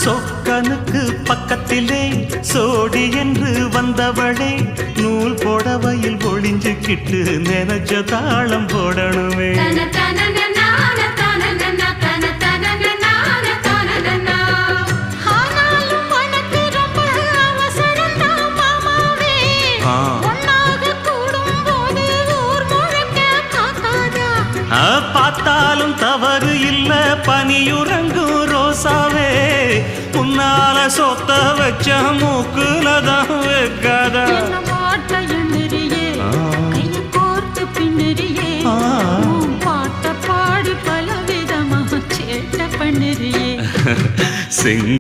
சொக்கனுக்கு பக்கத்திலே சோடி என்று வந்தவளே நூல் புடவையில் ஒளிஞ்சுக்கிட்டு நினைச்ச தாளம் போடணுமே. பார்த்தாலும் தவறு இல்ல பனியுறங்கும் ரோசாவே உன்னால சொத்த வச்ச மூக்குலதான் வைக்காத பாட்ட பாடி பல விதமா சேட்ட பண்ணுறியே.